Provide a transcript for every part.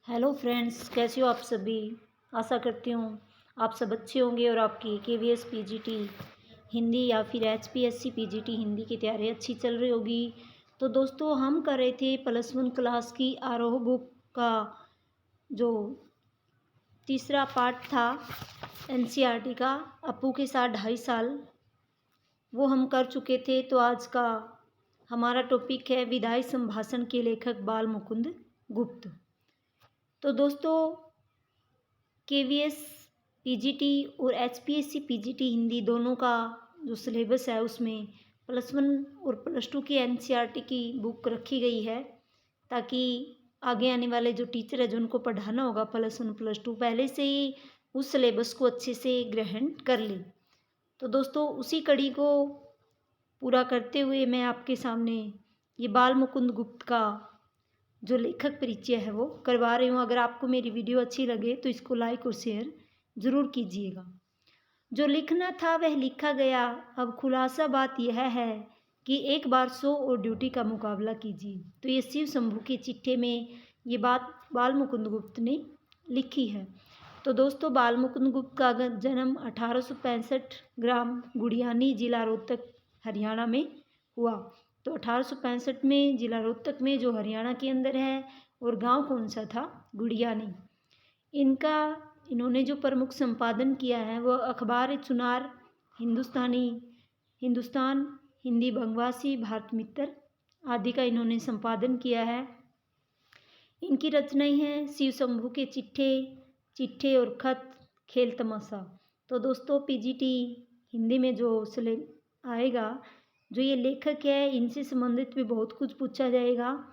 Hello friends, कैसे हो आप सभी। आशा करती हूँ आप सब अच्छे होंगे और आपकी केवीएस पीजीटी हिंदी या फिर एचपीएससी पीजीटी हिंदी की तैयारी अच्छी चल रही होगी। तो दोस्तों, हम कर रहे थे +1 क्लास की आरोह बुक का जो तीसरा पार्ट था एनसीईआरटी का, अपू के साथ 2.5 साल, वो हम कर चुके थे। तो आज का हमारा टॉपिक है विदाई संभाषण के लेखक बाल मुकुंद गुप्त। तो दोस्तों, केवीएस पीजीटी और एचपीएससी पीजीटी हिंदी दोनों का जो सिलेबस है उसमें +1 और +2 की एनसीईआरटी की बुक रखी गई है, ताकि आगे आने वाले जो टीचर है जो उनको पढ़ाना होगा +1 +2 पहले से ही उस सिलेबस को अच्छे से ग्रहण कर ले। तो दोस्तों, उसी कड़ी को पूरा करते हुए मैं आपके सामने ये बाल मुकुंद गुप्त का जो लेखक परिचय है वो करवा रही हूँ। अगर आपको मेरी वीडियो अच्छी लगे तो इसको लाइक और शेयर ज़रूर कीजिएगा। जो लिखना था वह लिखा गया, अब खुलासा बात यह है कि एक बार सो और ड्यूटी का मुकाबला कीजिए। तो ये शिव शंभू के चिट्ठे में ये बात बाल मुकुंद गुप्त ने लिखी है। तो दोस्तों, बाल मुकुंद गुप्त का जन्म 1865 ग्राम गुड़ियानी, जिला रोहतक, हरियाणा में हुआ। तो 1865 में जिला रोहतक में, जो हरियाणा के अंदर है, और गांव कौन सा था? गुड़ियानी। इन्होंने जो प्रमुख संपादन किया है वह अखबार चुनार, हिंदुस्तान, हिंदी बंगवासी, भारत मित्र आदि का इन्होंने संपादन किया है। इनकी रचनाएं हैं शिव शंभू के चिट्ठे और खत, खेल तमाशा। तो दोस्तों, पीजीटी हिंदी में जो आएगा, जो ये लेखक है, इनसे संबंधित भी बहुत कुछ पूछा जाएगा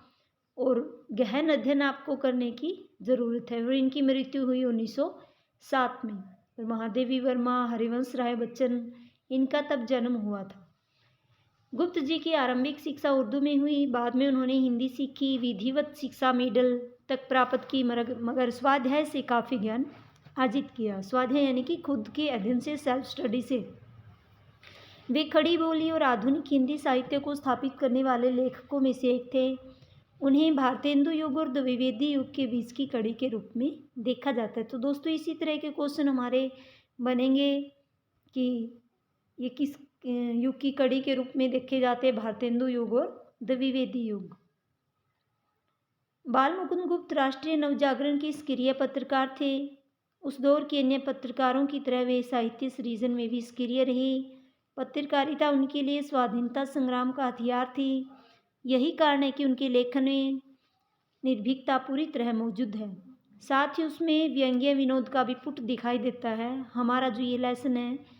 और गहन अध्ययन आपको करने की ज़रूरत है। और इनकी मृत्यु हुई 1907 में। और महादेवी वर्मा, हरिवंश राय बच्चन, इनका तब जन्म हुआ था। गुप्त जी की आरंभिक शिक्षा उर्दू में हुई। बाद में उन्होंने हिंदी सीखी, विधिवत शिक्षा मिडल तक प्राप्त की, मगर स्वाध्याय से काफ़ी ज्ञान अर्जित किया। स्वाध्याय यानी कि खुद के अध्ययन से, सेल्फ स्टडी से। वे खड़ी बोली और आधुनिक हिंदी साहित्य को स्थापित करने वाले लेखकों में से एक थे। उन्हें भारतेंदु युग और द्विवेदी युग के बीच की कड़ी के रूप में देखा जाता है। तो दोस्तों, इसी तरह के क्वेश्चन हमारे बनेंगे कि ये किस युग की कड़ी के रूप में देखे जाते हैं, भारतेंदु युग और द्विवेदी युग। बाल मुकुंद गुप्त राष्ट्रीय नवजागरण के सक्रिय पत्रकार थे। उस दौर के अन्य पत्रकारों की तरह वे साहित्य सृजन में भी सक्रिय रहे। पत्रकारिता उनके लिए स्वाधीनता संग्राम का हथियार थी। यही कारण है कि उनके लेखन में निर्भीकता पूरी तरह मौजूद है। साथ ही उसमें व्यंग्य विनोद का भी पुट दिखाई देता है। हमारा जो ये लेसन है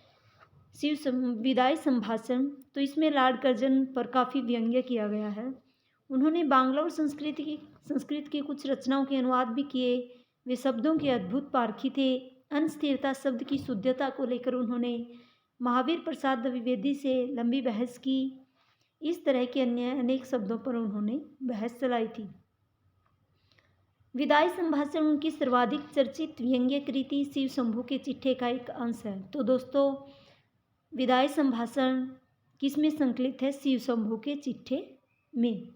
विदाई संभाषण, तो इसमें लॉर्ड कर्जन पर काफ़ी व्यंग्य किया गया है। उन्होंने बांग्ला और संस्कृत की कुछ रचनाओं के अनुवाद भी किए। वे शब्दों के अद्भुत पारखी थे। अनस्थिरता शब्द की शुद्धता को लेकर उन्होंने महावीर प्रसाद द्विवेदी से लंबी बहस की। इस तरह के अन्य अनेक शब्दों पर उन्होंने बहस चलाई थी। विदाई संभाषण उनकी सर्वाधिक चर्चित व्यंग्य कृति शिव शंभू के चिट्ठे का एक अंश है। तो दोस्तों, विदाई संभाषण किसमें संकलित है? शिव शंभू के चिट्ठे में।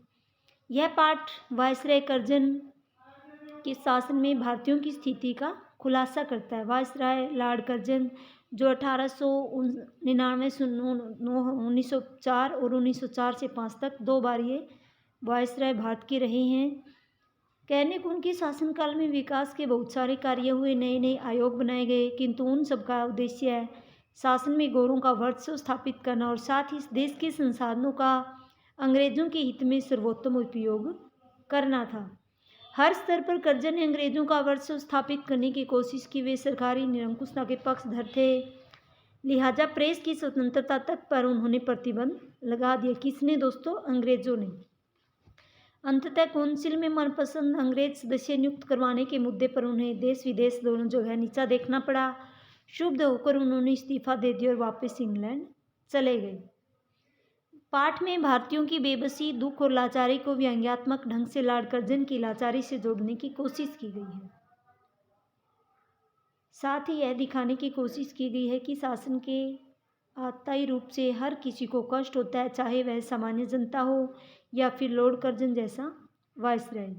यह पाठ वायसराय कर्जन के शासन में भारतीयों की स्थिति का खुलासा करता है। वायसराय लॉर्ड कर्जन, जो 1899 से 1904 और 1904 से 5 तक 2 बार ये वायसराय भारत के रहे हैं। कहने को उनके शासनकाल में विकास के बहुत सारे कार्य हुए, नए नए आयोग बनाए गए, किंतु उन सब का उद्देश्य है शासन में गौरों का वर्चस्व स्थापित करना और साथ ही इस देश के संसाधनों का अंग्रेजों के हित में सर्वोत्तम उपयोग करना था। हर स्तर पर कर्जन ने अंग्रेजों का वर्चस्व स्थापित करने की कोशिश की। वे सरकारी निरंकुशता के पक्षधर थे, लिहाजा प्रेस की स्वतंत्रता तक पर उन्होंने प्रतिबंध लगा दिया। किसने दोस्तों? अंग्रेजों ने। अंततः काउंसिल में मनपसंद अंग्रेज सदस्य नियुक्त करवाने के मुद्दे पर उन्हें देश विदेश दोनों जगह नीचा देखना पड़ा। क्षुब्ध होकर उन्होंने इस्तीफा दे दिया और वापस इंग्लैंड चले गए। पाठ में भारतीयों की बेबसी, दुख और लाचारी को व्यंग्यात्मक ढंग से लॉर्ड कर्जन की लाचारी से जोड़ने की कोशिश की गई है। साथ ही यह दिखाने की कोशिश की गई है कि शासन के आत्ताई रूप से हर किसी को कष्ट होता है, चाहे वह सामान्य जनता हो या फिर लॉर्ड कर्जन जैसा वायसराय।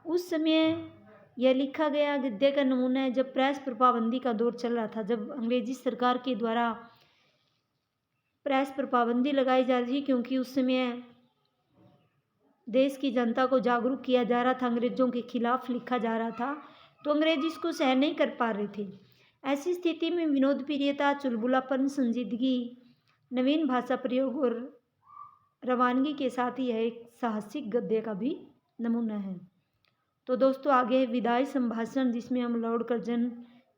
उस समय यह लिखा गया गद्य का नमूना है जब प्रेस पर पाबंदी का दौर चल रहा था, जब अंग्रेजी सरकार के द्वारा प्रेस पर पाबंदी लगाई जा रही थी, क्योंकि उस समय देश की जनता को जागरूक किया जा रहा था, अंग्रेज़ों के खिलाफ लिखा जा रहा था, तो अंग्रेज इसको सहन नहीं कर पा रहे थे। ऐसी स्थिति में विनोद प्रियता, चुलबुलापन, संजीदगी, नवीन भाषा प्रयोग और रवानगी के साथ ही यह एक साहसिक गद्य का भी नमूना है। तो दोस्तों आगे है विदाई संभाषण, जिसमें हम लॉर्ड कर्जन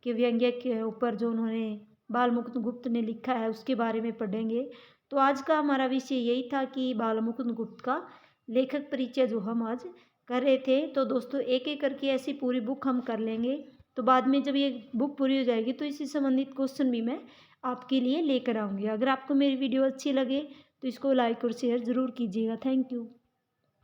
के व्यंग्य के ऊपर जो उन्होंने बालमुकुंद गुप्त ने लिखा है उसके बारे में पढ़ेंगे। तो आज का हमारा विषय यही था कि बालमुकुंद गुप्त का लेखक परिचय जो हम आज कर रहे थे। तो दोस्तों एक एक करके ऐसी पूरी बुक हम कर लेंगे, तो बाद में जब ये बुक पूरी हो जाएगी तो इससे संबंधित क्वेश्चन भी मैं आपके लिए लेकर आऊँगी। अगर आपको मेरी वीडियो अच्छी लगे तो इसको लाइक और शेयर ज़रूर कीजिएगा। Thank you.